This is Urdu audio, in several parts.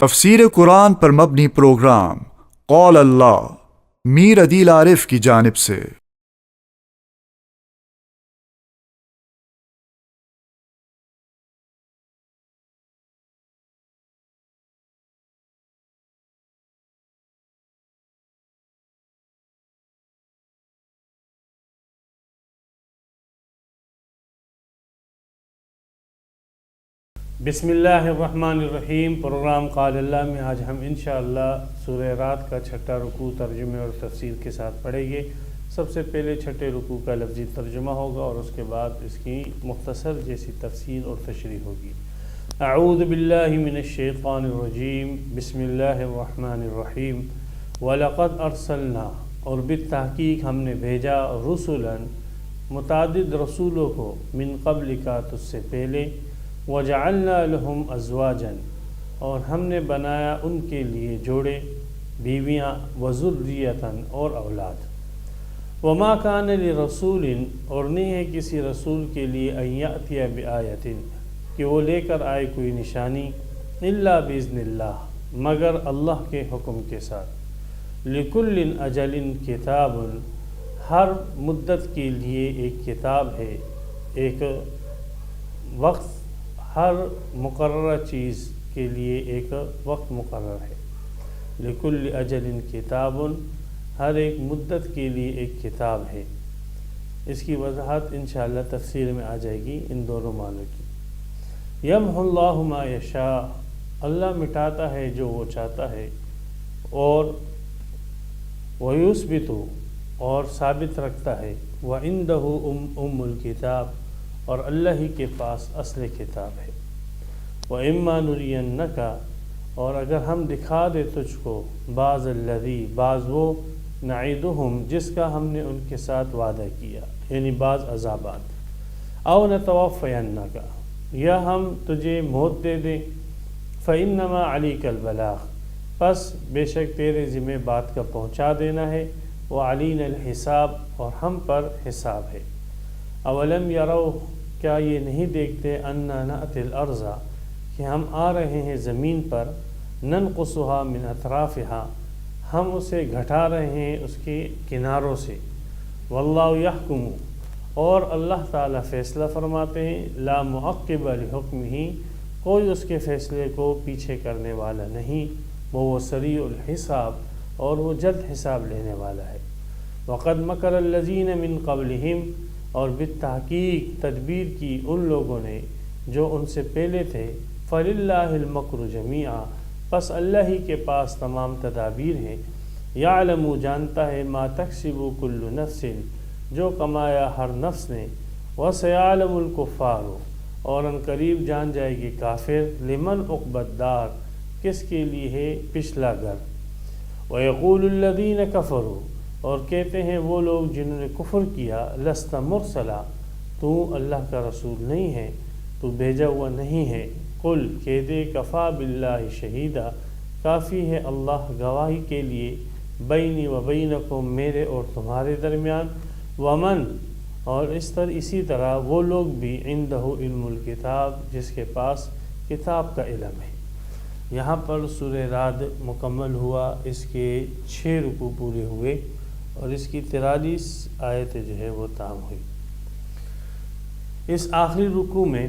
تفسیر قرآن پر مبنی پروگرام قول اللہ میر عدیل عارف کی جانب سے۔ بسم اللہ الرحمن الرحیم۔ پروگرام قال اللہ میں آج ہم انشاءاللہ سورہ رات کا چھٹا رکوع ترجمے اور تفسیر کے ساتھ پڑھیں گے۔ سب سے پہلے چھٹے رکوع کا لفظی ترجمہ ہوگا اور اس کے بعد اس کی مختصر جیسی تفسیر اور تشریح ہوگی۔ اعوذ باللہ من الشیطان الرجیم، بسم اللہ الرحمن الرحیم۔ وَلَقَدْ أَرْسَلْنَا، اور بالتحقیق ہم نے بھیجا رسولاً متعدد رسولوں کو، من قبل کا تجھ سے پہلے، وَجَعَلْنَا لَهُمْ أَزْوَاجًا، اور ہم نے بنایا ان کے لیے جوڑے، بیویاں، وَذُرِّيَّةً، اور اولاد۔ وَمَا كَانَ لِرَسُولٍ، اور نہیں ہے کسی رسول کے لیے، أَن يَأْتِيَ بِآيَةٍ، کہ وہ لے کر آئے کوئی نشانی، إِلَّا بِإِذْنِ اللَّهِ، مگر اللہ کے حکم کے ساتھ۔ لِكُلٍّ أَجَلٍ كِتَابٌ، ہر مدت کے لیے ایک کتاب ہے، ایک وقت، ہر مقررہ چیز کے لیے ایک وقت مقرر ہے۔ لِكُلِّ أَجَلٍ كِتَابٌ، ہر ایک مدت کے لیے ایک کتاب ہے۔ اس کی وضاحت انشاءاللہ تفسیر میں آ جائے گی ان دونوں معنوں کی۔ يَمْحُ اللَّهُ مَا يَشَاءُ، اللہ مٹاتا ہے جو وہ چاہتا ہے، اور وَيُثْبِتُ، اور ثابت رکھتا ہے، وَعِندَهُ أُمُّ الْكِتَابِ، اور اللہ ہی کے پاس اصل کتاب ہے۔ وَإِمَّا نُرِيَنَّكَ، اور اگر ہم دکھا دے تجھ کو، بعض الذی، بعض وہ، نعیدہم، جس کا ہم نے ان کے ساتھ وعدہ کیا، یعنی بعض عذابات، او نتوفینک، یا ہم تجھے موت دے دیں، فإنما علیک البلاغ، پس بے شک تیرے ذمہ بات کا پہنچا دینا ہے، وعلینا الحساب، اور ہم پر حساب ہے۔ اولم یروا، کیا یہ نہیں دیکھتے، انا نأتی الارض، کہ ہم آ رہے ہیں زمین پر، ننقصها من اطرافها، ہم اسے گھٹا رہے ہیں اس کے کناروں سے، واللہ یحکم، اور اللہ تعالیٰ فیصلہ فرماتے ہیں، لا معقب لحکمہ، کوئی اس کے فیصلے کو پیچھے کرنے والا نہیں، وہ سریع الحساب، اور وہ جلد حساب لینے والا ہے۔ وقد مکر الذین من قبلہم، اور بالتحقیق تدبیر کی ان لوگوں نے جو ان سے پہلے تھے، فَلِلَّهِ الْمَكْرُ جَمِيعًا، پس اللہ ہی کے پاس تمام تدابیر ہیں، یعلم، جانتا ہے، ما تکسب کل نفس، جو کمایا ہر نفس نے، وَسَيَعْلَمُ الْكُفَّارُ، اور ان قریب جان جائے گی کافر، لمن عقبی الدار، کس کے لیے ہے پچھلا گھر۔ وَيَقُولُ الَّذِينَ كَفَرُوا، اور کہتے ہیں وہ لوگ جنہوں نے کفر کیا، لست مرسلا، تو اللہ کا رسول نہیں ہے، تو بھیجا ہوا نہیں ہے۔ قل، کہہ دے، کفا باللہ شہیدا، کافی ہے اللہ گواہی کے لیے، بینی و بینکم، میرے اور تمہارے درمیان، ومن، اور اسی طرح وہ لوگ بھی، عندہ علم الکتاب، جس کے پاس کتاب کا علم ہے۔ یہاں پر سورہ رعد مکمل ہوا، اس کے 6 رکوع پورے ہوئے، اور اس کی 43 آیتیں جو ہے وہ تام ہوئی۔ اس آخری رکوع میں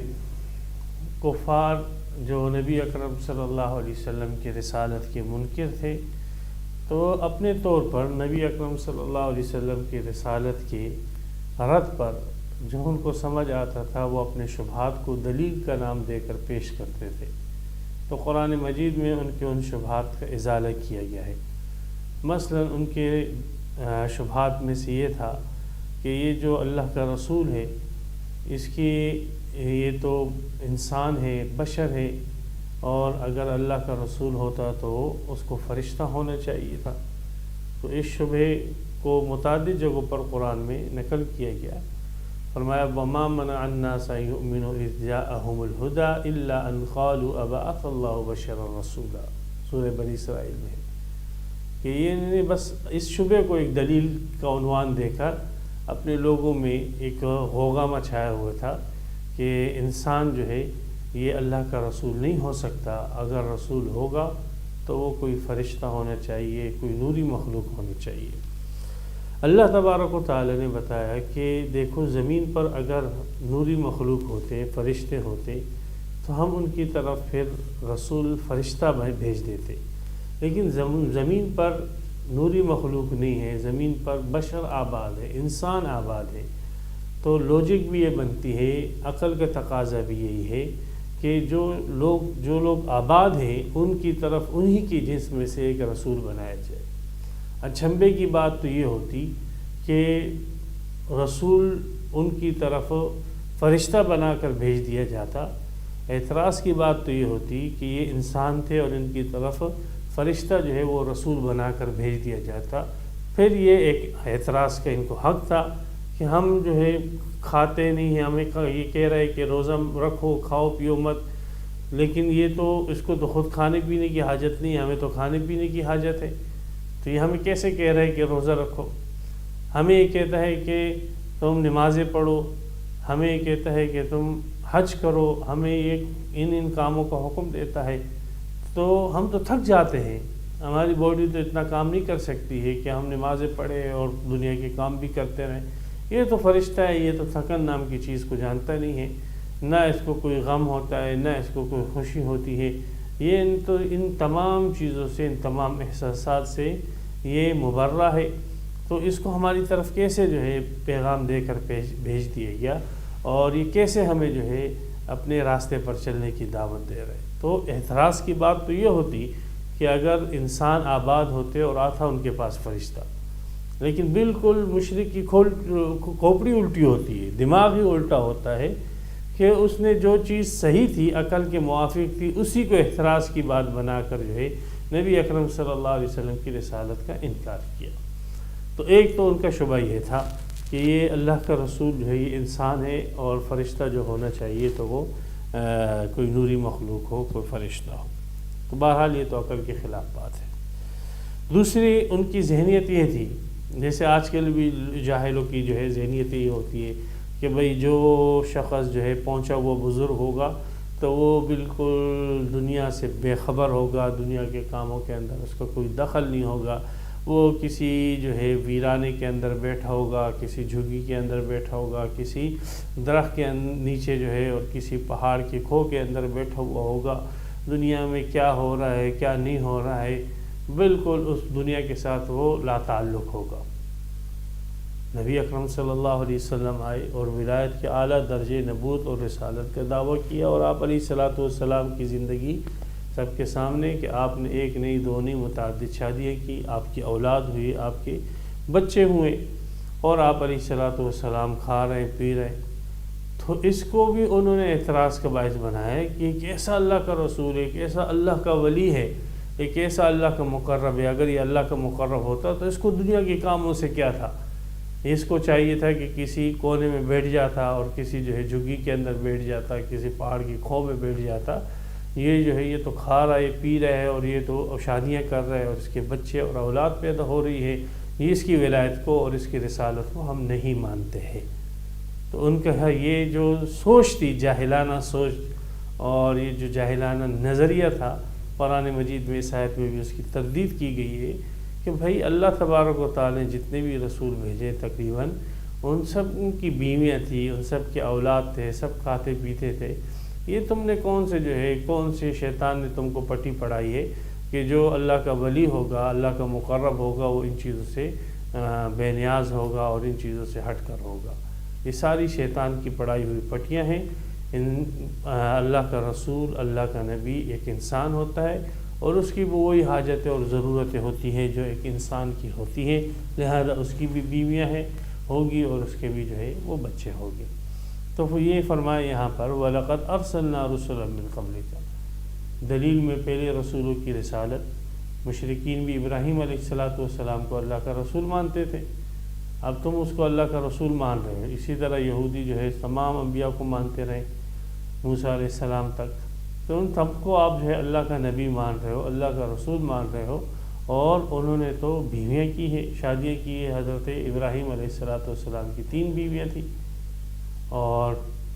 کفار جو نبی اکرم صلی اللہ علیہ وسلم کی رسالت کے منکر تھے، تو اپنے طور پر نبی اکرم صلی اللہ علیہ وسلم کی رسالت کے رد پر جو ان کو سمجھ آتا تھا، وہ اپنے شبہات کو دلیل کا نام دے کر پیش کرتے تھے۔ تو قرآن مجید میں ان کے ان شبہات کا ازالہ کیا گیا ہے۔ مثلا ان کے شبہات میں سے یہ تھا کہ یہ جو اللہ کا رسول ہے، اس کی یہ تو انسان ہے، بشر ہے، اور اگر اللہ کا رسول ہوتا تو اس کو فرشتہ ہونا چاہیے تھا۔ تو اس شبہ کو متعدد جگہوں پر قرآن میں نقل کیا گیا۔ فرمایا، وَمَا مَنَعَ النَّاسَ أَن يُؤْمِنُوا إِذْ جَاءَهُمُ الْهُدَىٰ إِلَّا أَن قَالُوا أَبَعَثَ اللَّهُ بَشَرًا رَسُولًا، سورہ بنی اسرائیل میں، کہ یہ بس اس شبہ کو ایک دلیل کا عنوان دے کر اپنے لوگوں میں ایک غوغا مچایا ہوا تھا کہ انسان جو ہے یہ اللہ کا رسول نہیں ہو سکتا، اگر رسول ہوگا تو وہ کوئی فرشتہ ہونا چاہیے، کوئی نوری مخلوق ہونی چاہیے۔ اللہ تبارک و تعالی نے بتایا کہ دیکھو زمین پر اگر نوری مخلوق ہوتے، فرشتے ہوتے، تو ہم ان کی طرف پھر رسول فرشتہ بھیج دیتے، لیکن زمین پر نوری مخلوق نہیں ہے، زمین پر بشر آباد ہے، انسان آباد ہے، تو لوجک بھی یہ بنتی ہے، عقل کا تقاضا بھی یہی ہے کہ جو لوگ آباد ہیں ان کی طرف انہی کی جنس میں سے ایک رسول بنایا جائے۔ اچھمبے کی بات تو یہ ہوتی کہ رسول ان کی طرف فرشتہ بنا کر بھیج دیا جاتا، اعتراض کی بات تو یہ ہوتی کہ یہ انسان تھے اور ان کی طرف فرشتہ جو ہے وہ رسول بنا کر بھیج دیا جاتا، پھر یہ ایک اعتراض کا ان کو حق تھا کہ ہم جو ہے کھاتے نہیں ہیں، ہمیں یہ کہہ رہے کہ روزہ رکھو، کھاؤ پیو مت، لیکن یہ تو اس کو تو خود کھانے پینے کی حاجت نہیں ہے، ہمیں تو کھانے پینے کی حاجت ہے، تو یہ ہمیں کیسے کہہ رہے کہ روزہ رکھو؟ ہمیں یہ کہتا ہے کہ تم نمازیں پڑھو، ہمیں یہ کہتا ہے کہ تم حج کرو، ہمیں یہ ان کاموں کا حکم دیتا ہے، تو ہم تو تھک جاتے ہیں، ہماری باڈی تو اتنا کام نہیں کر سکتی ہے کہ ہم نمازیں پڑھیں اور دنیا کے کام بھی کرتے رہیں۔ یہ تو فرشتہ ہے، یہ تو تھکن نام کی چیز کو جانتا نہیں ہے، نہ اس کو کوئی غم ہوتا ہے، نہ اس کو کوئی خوشی ہوتی ہے، یہ ان تمام چیزوں سے، ان تمام احساسات سے یہ مبرہ ہے، تو اس کو ہماری طرف کیسے جو ہے پیغام دے کر بھیج دیا گیا، اور یہ کیسے ہمیں جو ہے اپنے راستے پر چلنے کی دعوت دے رہے؟ تو اعتراض کی بات تو یہ ہوتی کہ اگر انسان آباد ہوتے اور آتا ان کے پاس فرشتہ، لیکن بالکل مشرک کی کھوپڑی الٹی ہوتی ہے، دماغ ہی الٹا ہوتا ہے کہ اس نے جو چیز صحیح تھی، عقل کے موافق تھی، اسی کو اعتراض کی بات بنا کر جو ہے نبی اکرم صلی اللہ علیہ وسلم کی رسالت کا انکار کیا۔ تو ایک تو ان کا شبہ یہ تھا کہ یہ اللہ کا رسول جو ہے یہ انسان ہے، اور فرشتہ جو ہونا چاہیے تو وہ کوئی نوری مخلوق ہو، کوئی فرشتہ ہو، تو بہرحال یہ تو عقل کے خلاف بات ہے۔ دوسری ان کی ذہنیت یہ تھی، جیسے آج کل بھی جاہلوں کی جو ہے ذہنیت یہ ہوتی ہے کہ بھئی جو شخص جو ہے پہنچا ہوا بزرگ ہوگا تو وہ بالکل دنیا سے بے خبر ہوگا، دنیا کے کاموں کے اندر اس کا کوئی دخل نہیں ہوگا، وہ کسی جو ہے ویرانے کے اندر بیٹھا ہوگا، کسی جھگی کے اندر بیٹھا ہوگا، کسی درخت کے نیچے جو ہے اور کسی پہاڑ کی کھو کے اندر بیٹھا ہوا ہوگا، دنیا میں کیا ہو رہا ہے کیا نہیں ہو رہا ہے بالکل اس دنیا کے ساتھ وہ لا تعلق ہوگا۔ نبی اکرم صلی اللہ علیہ وسلم آئے اور ولایت کے اعلیٰ درجے نبوت اور رسالت کا دعویٰ کیا، اور آپ علیہ الصلوۃ والسلام کی زندگی سب کے سامنے کہ آپ نے ایک نہیں دو نہیں متعدد شادیاں کی، آپ کی اولاد ہوئی، آپ کے بچے ہوئے، اور آپ علیہ الصلوۃ والسلام کھا رہے پی رہے، تو اس کو بھی انہوں نے اعتراض کا باعث بنایا ہے کہ ایک ایسا اللہ کا رسول ہے، ایک ایسا اللہ کا ولی ہے، ایک ایسا اللہ کا مقرب ہے، اگر یہ اللہ کا مقرب ہوتا تو اس کو دنیا کے کاموں سے کیا تھا؟ اس کو چاہیے تھا کہ کسی کونے میں بیٹھ جاتا اور کسی جو ہے جھگی کے اندر بیٹھ جاتا، کسی پہاڑ کی کھو میں بیٹھ جاتا، یہ جو ہے یہ تو کھا رہا ہے پی رہا ہے اور یہ تو شادیاں کر رہا ہے اور اس کے بچے اور اولاد پیدا ہو رہی ہے، یہ اس کی ولایت کو اور اس کی رسالت کو ہم نہیں مانتے ہیں۔ تو ان کا یہ جو سوچ تھی، جاہلانہ سوچ، اور یہ جو جاہلانہ نظریہ تھا، قرآن مجید میں اس آیت میں بھی اس کی تردید کی گئی ہے کہ بھائی اللہ تبارک و تعالی نے جتنے بھی رسول بھیجے تقریباً ان سب کی بیویاں تھیں، ان سب کے اولاد تھے، سب کھاتے پیتے تھے، یہ تم نے کون سے شیطان نے تم کو پٹی پڑھائی ہے کہ جو اللہ کا ولی ہوگا، اللہ کا مقرب ہوگا، وہ ان چیزوں سے بے نیاز ہوگا اور ان چیزوں سے ہٹ کر ہوگا؟ یہ ساری شیطان کی پڑھائی ہوئی پٹیاں ہیں۔ اللہ کا رسول، اللہ کا نبی ایک انسان ہوتا ہے اور اس کی بھی وہی حاجتیں اور ضرورتیں ہوتی ہیں جو ایک انسان کی ہوتی ہیں، لہذا اس کی بھی بیویاں ہیں ہوگی اور اس کے بھی جو ہے وہ بچے ہوں گے۔ تو وہ یہ فرمائے یہاں پر وَلَقَدْ أَرْسَلْنَا رُسُلًا مِّن قَبْلِكَ، دلیل میں پہلے رسولوں کی رسالت، مشرکین بھی ابراہیم علیہ السلام کو اللہ کا رسول مانتے تھے، اب تم اس کو اللہ کا رسول مان رہے ہو، اسی طرح یہودی جو ہے تمام انبیاء کو مانتے رہے موسیٰ علیہ السلام تک، تو ان سب کو آپ جو ہے اللہ کا نبی مان رہے ہو، اللہ کا رسول مان رہے ہو، اور انہوں نے تو بیویاں کی ہے، شادیاں کی ہے۔ حضرت ابراہیم علیہ السلام کی 3 بیویاں تھیں، اور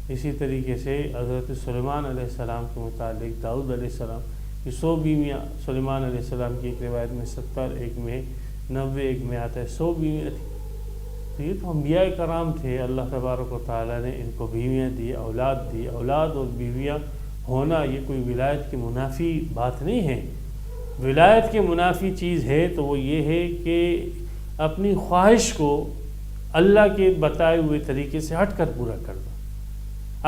اسی طریقے سے حضرت سلیمان علیہ السلام کے متعلق داؤد علیہ السلام کی 100 بیویاں، سلیمان علیہ السلام کی ایک روایت میں 70، ایک میں 90، ایک میں آتا ہے 100 بیویاں تھیں۔ تو یہ تو انبیاء کرام تھے، اللہ تبارک و تعالیٰ نے ان کو بیویاں دی، اولاد دی۔ اولاد اور بیویاں ہونا یہ کوئی ولایت کی منافی بات نہیں ہے۔ ولایت کی منافی چیز ہے تو وہ یہ ہے کہ اپنی خواہش کو اللہ کے بتائے ہوئے طریقے سے ہٹ کر پورا کر دو۔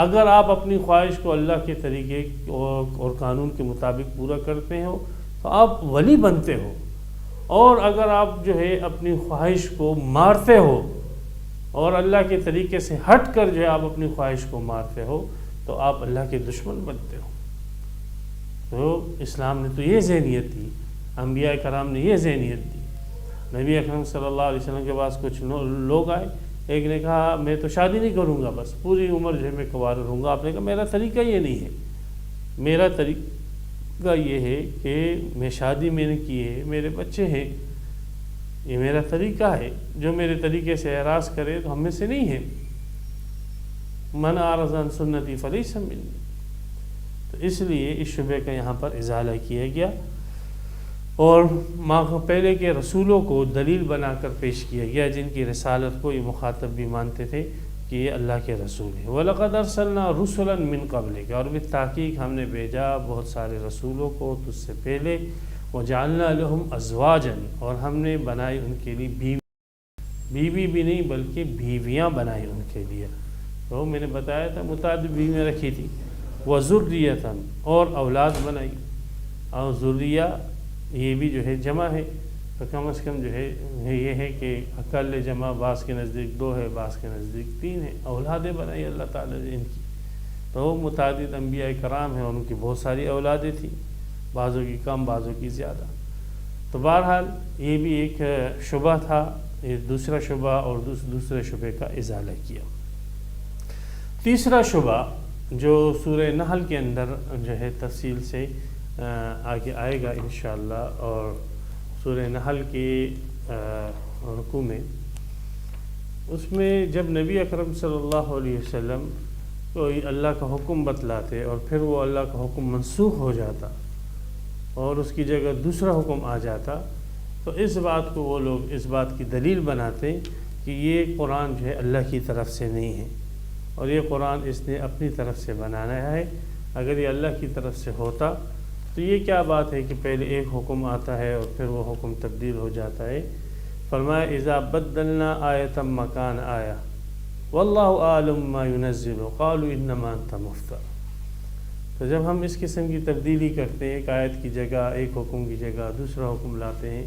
اگر آپ اپنی خواہش کو اللہ کے طریقے اور قانون کے مطابق پورا کرتے ہو تو آپ ولی بنتے ہو، اور اگر آپ جو ہے اپنی خواہش کو مارتے ہو اور اللہ کے طریقے سے ہٹ کر جو ہے آپ اپنی خواہش کو مارتے ہو تو آپ اللہ کے دشمن بنتے ہو۔ تو اسلام نے تو یہ ذہنیت دی، انبیاء کرام نے یہ ذہنیت دی۔ نبی اکرم صلی اللہ علیہ وسلم کے پاس کچھ لوگ آئے، ایک نے کہا میں تو شادی نہیں کروں گا، بس پوری عمر جو ہے میں کنوارا رہوں گا۔ آپ نے کہا میرا طریقہ یہ نہیں ہے، میرا طریقہ یہ ہے کہ میں شادی میں نے کی ہے، میرے بچے ہیں، یہ میرا طریقہ ہے، جو میرے طریقے سے اعراض کرے تو ہم میں سے نہیں ہے۔ من اعرض عن سنتی فلیس منی۔ تو اس لیے اس شبہ کا یہاں پر ازالہ کیا گیا، اور پہلے کے رسولوں کو دلیل بنا کر پیش کیا گیا، جن کی رسالت کو یہ مخاطب بھی مانتے تھے کہ یہ اللہ کے رسول ہیں۔ وَلَقَدْ أَرْسَلْنَا رُسُلًا مِّن قَبْلِكَ، اور بالتحقیق ہم نے بھیجا بہت سارے رسولوں کو تجھ سے پہلے۔ وَجَعَلْنَا لَهُمْ أَزْوَاجًا، اور ہم نے بنائی ان کے لیے بیوی بھی نہیں بلکہ بیویاں بنائی ان کے لیے۔ تو میں نے بتایا تھا متعدد بیویاں رکھی تھی۔ وَذُرِّيَّةً، اور اولاد بنائی، اور ذریہ یہ بھی جو ہے جمع ہے، تو کم از کم جو ہے یہ ہے کہ اقل جمع بعض کے نزدیک 2 ہے، بعض کے نزدیک 3 ہے، اولادیں بنائی اللہ تعالیٰ نے ان کی۔ تو متعدد انبیاء کرام ہیں اور ان کی بہت ساری اولادیں تھیں، بعضوں کی کم بعضوں کی زیادہ۔ تو بہرحال یہ بھی ایک شبہ تھا، یہ دوسرا شبہ، اور دوسرے شبہ کا ازالہ کیا۔ تیسرا شبہ جو سورہ نحل کے اندر جو ہے تفصیل سے آگے آئے گا انشاءاللہ، اور سورہ نحل کے رکوع میں، اس میں جب نبی اکرم صلی اللہ علیہ وسلم کوئی اللہ کا حکم بتلاتے اور پھر وہ اللہ کا حکم منسوخ ہو جاتا اور اس کی جگہ دوسرا حکم آ جاتا، تو اس بات کو وہ لوگ اس بات کی دلیل بناتے کہ یہ قرآن جو ہے اللہ کی طرف سے نہیں ہے، اور یہ قرآن اس نے اپنی طرف سے بنانا ہے۔ اگر یہ اللہ کی طرف سے ہوتا تو یہ کیا بات ہے کہ پہلے ایک حکم آتا ہے اور پھر وہ حکم تبدیل ہو جاتا ہے۔ فرمایا اذا بدلنا آیۃ مکان آیہ واللہ اعلم ما ينزل قالوا انما انت مفتر۔ تو جب ہم اس قسم کی تبدیلی کرتے ہیں، ایک آیت کی جگہ، ایک حکم کی جگہ دوسرا حکم لاتے ہیں،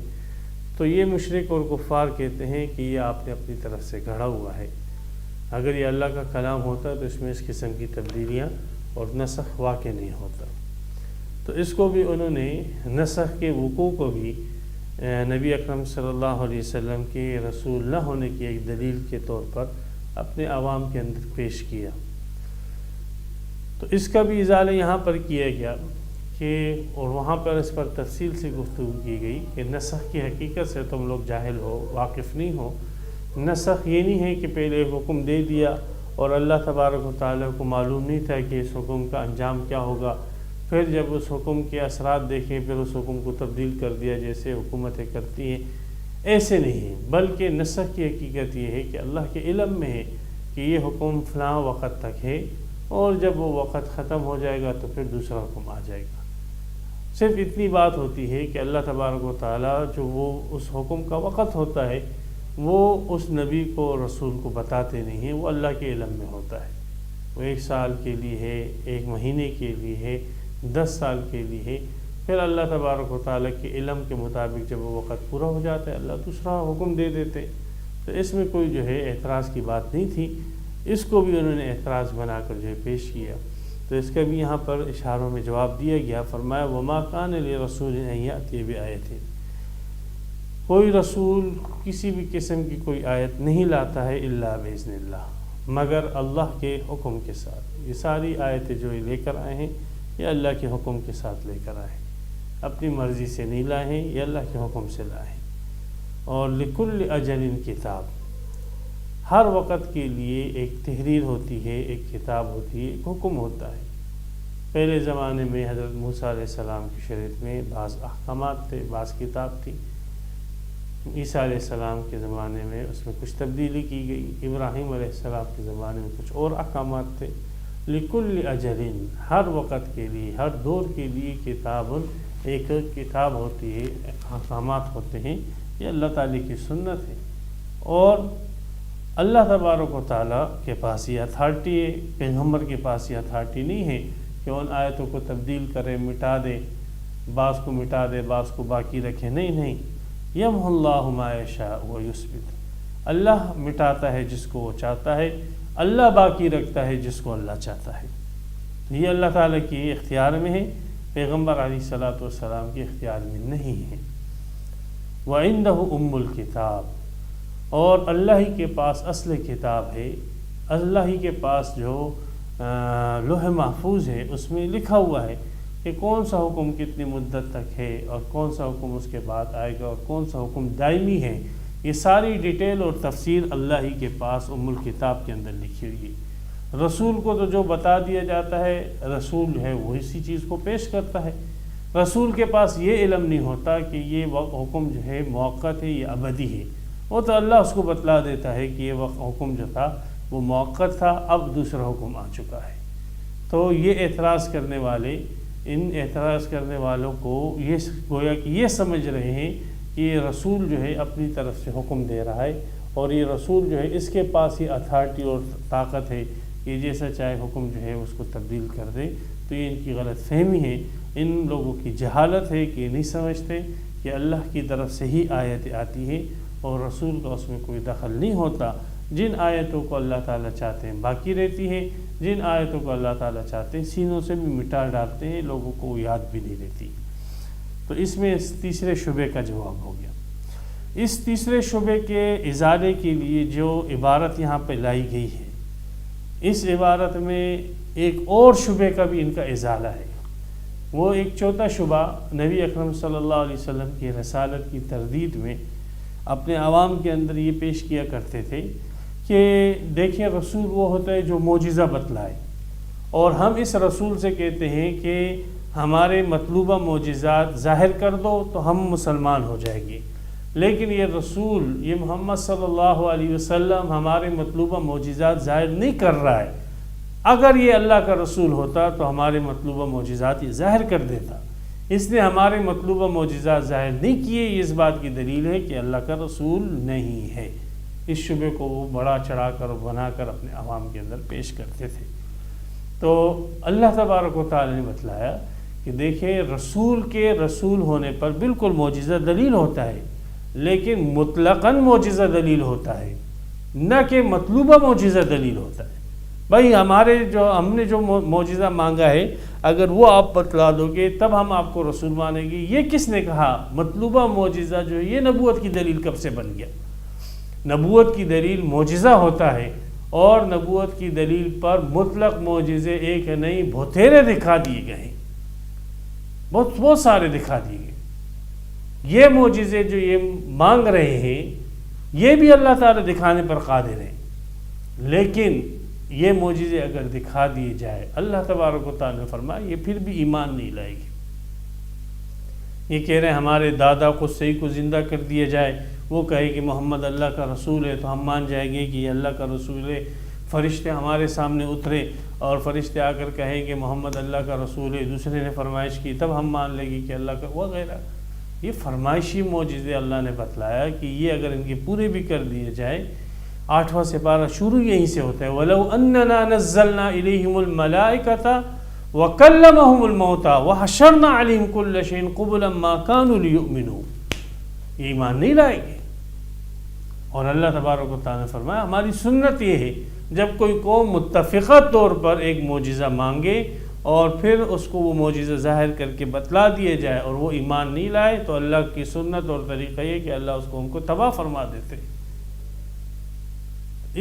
تو یہ مشرک اور کفار کہتے ہیں کہ یہ آپ نے اپنی طرف سے گھڑا ہوا ہے۔ اگر یہ اللہ کا کلام ہوتا تو اس میں اس قسم کی تبدیلیاں اور نسخ واقع نہیں ہوتا۔ تو اس کو بھی انہوں نے نسخ کے وقوع کو بھی نبی اکرم صلی اللہ علیہ وسلم کے رسول نہ ہونے کی ایک دلیل کے طور پر اپنے عوام کے اندر پیش کیا۔ تو اس کا بھی ازالہ یہاں پر کیا گیا کہ، اور وہاں پر اس پر تفصیل سے گفتگو کی گئی کہ نسخ کی حقیقت سے تم لوگ جاہل ہو، واقف نہیں ہو۔ نسخ یہ نہیں ہے کہ پہلے ایک حکم دے دیا اور اللہ تبارک و تعالیٰ کو معلوم نہیں تھا کہ اس حکم کا انجام کیا ہوگا، پھر جب اس حکم کے اثرات دیکھیں پھر اس حکم کو تبدیل کر دیا جیسے حکومتیں کرتی ہیں۔ ایسے نہیں ہے، بلکہ نسخ کی حقیقت یہ ہے کہ اللہ کے علم میں ہے کہ یہ حکم فلاں وقت تک ہے، اور جب وہ وقت ختم ہو جائے گا تو پھر دوسرا حکم آ جائے گا۔ صرف اتنی بات ہوتی ہے کہ اللہ تبارک و تعالیٰ جو وہ اس حکم کا وقت ہوتا ہے وہ اس نبی کو، رسول کو بتاتے نہیں ہیں، وہ اللہ کے علم میں ہوتا ہے۔ وہ 1 سال کے لیے ہے، 1 مہینے کے لیے ہے، 10 سال کے لیے ہے، پھر اللہ تبارک و تعالیٰ کے علم کے مطابق جب وہ وقت پورا ہو جاتا ہے اللہ دوسرا حکم دے دیتے۔ تو اس میں کوئی جو ہے اعتراض کی بات نہیں تھی، اس کو بھی انہوں نے اعتراض بنا کر جو ہے پیش کیا۔ تو اس کا بھی یہاں پر اشاروں میں جواب دیا گیا۔ فرمایا وما کان لرسول ان یأتی بآیۃ، کوئی رسول کسی بھی قسم کی کوئی آیت نہیں لاتا ہے الا باذن اللہ، مگر اللہ کے حکم کے ساتھ۔ یہ ساری آیتیں جو لے کر آئے ہیں یہ اللہ کے حکم کے ساتھ لے کر آئے ہیں، اپنی مرضی سے نہیں لائے ہیں، یہ اللہ کے حکم سے لائے ہیں۔ اور لکل اجل کتاب، ہر وقت کے لیے ایک تحریر ہوتی ہے، ایک کتاب ہوتی ہے، ایک حکم ہوتا ہے۔ پہلے زمانے میں حضرت موسیٰ علیہ السلام کی شریعت میں بعض احکامات تھے، بعض کتاب تھی۔ عیسیٰ علیہ السلام کے زمانے میں اس میں کچھ تبدیلی کی گئی، ابراہیم علیہ السلام کے زمانے میں کچھ اور احکامات تھے۔ لکل اجل، ہر وقت کے لیے، ہر دور کے لیے ایک کتاب ہوتی ہے، احکامات ہوتے ہیں۔ یہ اللہ تعالیٰ کی سنت ہے، اور اللہ تبارک و تعالیٰ کے پاس یہ اتھارٹی ہے، پیغمبر کے پاس یہ اتھارٹی نہیں ہے کہ ان آیتوں کو تبدیل کرے، مٹا دے، بعض کو مٹا دے، بعض کو باقی رکھے۔ نہیں، یمحو اللہ ما یشاء ویثبت، اللہ مٹاتا ہے جس کو وہ چاہتا ہے، اللہ باقی رکھتا ہے جس کو اللہ چاہتا ہے۔ تو یہ اللہ تعالیٰ کی اختیار میں ہے، پیغمبر علیہ الصلوۃ والسلام کے اختیار میں نہیں ہے۔ وَعِندَهُ أُمُّ الْكِتَابِ، اور اللہ ہی کے پاس اصل کتاب ہے، اللہ ہی کے پاس جو لوح محفوظ ہے اس میں لکھا ہوا ہے کہ کون سا حکم کتنی مدت تک ہے، اور کون سا حکم اس کے بعد آئے گا، اور کون سا حکم دائمی ہے۔ یہ ساری ڈیٹیل اور تفصیل اللہ ہی کے پاس ام الکتاب کے اندر لکھی ہوئی ہے۔ رسول کو تو جو بتا دیا جاتا ہے، رسول جو ہے وہ اسی چیز کو پیش کرتا ہے۔ رسول کے پاس یہ علم نہیں ہوتا کہ یہ حکم جو ہے موقت ہے یا ابدی ہے، وہ تو اللہ اس کو بتلا دیتا ہے کہ یہ حکم جو تھا وہ موقت تھا، اب دوسرا حکم آ چکا ہے۔ تو یہ اعتراض کرنے والے، ان اعتراض کرنے والوں کو یہ گویا کہ یہ سمجھ رہے ہیں کہ یہ رسول جو ہے اپنی طرف سے حکم دے رہا ہے، اور یہ رسول جو ہے اس کے پاس ہی اتھارٹی اور طاقت ہے کہ جیسا چاہے حکم جو ہے اس کو تبدیل کر دے۔ تو یہ ان کی غلط فہمی ہے، ان لوگوں کی جہالت ہے کہ نہیں سمجھتے کہ اللہ کی طرف سے ہی آیتیں آتی ہیں اور رسول کا اس میں کوئی دخل نہیں ہوتا۔ جن آیتوں کو اللہ تعالیٰ چاہتے ہیں باقی رہتی ہے، جن آیتوں کو اللہ تعالیٰ چاہتے ہیں سینوں سے بھی مٹا ڈالتے ہیں، لوگوں کو یاد بھی نہیں رہتی۔ تو اس میں تیسرے شبے کا جواب ہو گیا۔ اس تیسرے شبے کے ازالے کے لیے جو عبارت یہاں پہ لائی گئی ہے، اس عبارت میں ایک اور شبے کا بھی ان کا ازالہ ہے۔ وہ ایک چوتھا شبہ نبی اکرم صلی اللہ علیہ وسلم کی رسالت کی تردید میں اپنے عوام کے اندر یہ پیش کیا کرتے تھے کہ دیکھیں، رسول وہ ہوتا ہے جو معجزہ بتلائے، اور ہم اس رسول سے کہتے ہیں کہ ہمارے مطلوبہ معجزات ظاہر کر دو تو ہم مسلمان ہو جائیں گے، لیکن یہ رسول، یہ محمد صلی اللہ علیہ وسلم ہمارے مطلوبہ معجزات ظاہر نہیں کر رہا ہے۔ اگر یہ اللہ کا رسول ہوتا تو ہمارے مطلوبہ معجزات یہ ظاہر کر دیتا، اس نے ہمارے مطلوبہ معجزات ظاہر نہیں کیے۔ یہ اس بات کی دلیل ہے کہ اللہ کا رسول نہیں ہے۔ اس شبے کو وہ بڑا چڑھا کر اور بنا کر اپنے عوام کے اندر پیش کرتے تھے۔ تو اللہ تبارک و تعالی نے بتلایا کہ دیکھیں، رسول کے رسول ہونے پر بالکل معجزہ دلیل ہوتا ہے، لیکن مطلقاً معجزہ دلیل ہوتا ہے، نہ کہ مطلوبہ معجزہ دلیل ہوتا ہے۔ بھائی ہم نے جو معجزہ مانگا ہے، اگر وہ آپ بتلا دو گے تب ہم آپ کو رسول مانیں گے۔ یہ کس نے کہا؟ مطلوبہ معجزہ جو ہے یہ نبوت کی دلیل کب سے بن گیا؟ نبوت کی دلیل معجزہ ہوتا ہے، اور نبوت کی دلیل پر مطلق معجزے ایک نہیں بہتیرے دکھا دیے گئے ہیں، بہت سارے دکھا دیے گئے۔ یہ معجزے جو یہ مانگ رہے ہیں یہ بھی اللہ تعالیٰ دکھانے پر قادر ہیں، لیکن یہ معجزے اگر دکھا دیے جائے، اللہ تبارک و تعالیٰ نے فرمایا یہ پھر بھی ایمان نہیں لائے گی۔ یہ کہہ رہے ہیں ہمارے دادا کو صحیح کو زندہ کر دیا جائے، وہ کہے کہ محمد اللہ کا رسول ہے تو ہم مان جائیں گے کہ یہ اللہ کا رسول ہے۔ فرشتے ہمارے سامنے اترے اور فرشتے آ کر کہیں کہ محمد اللہ کا رسول ہے، دوسرے نے فرمائش کی تب ہم مان لیں گے کہ اللہ کا، وغیرہ۔ یہ فرمائشی معجزے اللہ نے بتلایا کہ یہ اگر ان کے پورے بھی کر دیے جائے، 8واں سپارہ شروع یہیں سے ہوتا ہے، وَلَوْ أَنَّنَا نَزَّلْنَا إِلَيْهِمُ الْمَلَائِكَةَ وَكَلَّمَهُمُ الْمَوْتَى وَحَشَرْنَا عَلَيْهِمْ كُلَّ شَيْءٍ قُبُلًا مَا كَانُوا لِيُؤْمِنُوا۔ یہ ایمان نہیں لائیں گے۔ اور اللہ تبارک و تعالیٰ نے فرمایا ہماری سنت یہ ہے جب کوئی قوم متفقہ طور پر ایک معجزہ مانگے اور پھر اس کو وہ معجزہ ظاہر کر کے بتلا دیے جائے اور وہ ایمان نہیں لائے، تو اللہ کی سنت اور طریقہ یہ کہ اللہ اس قوم کو تباہ فرما دیتے۔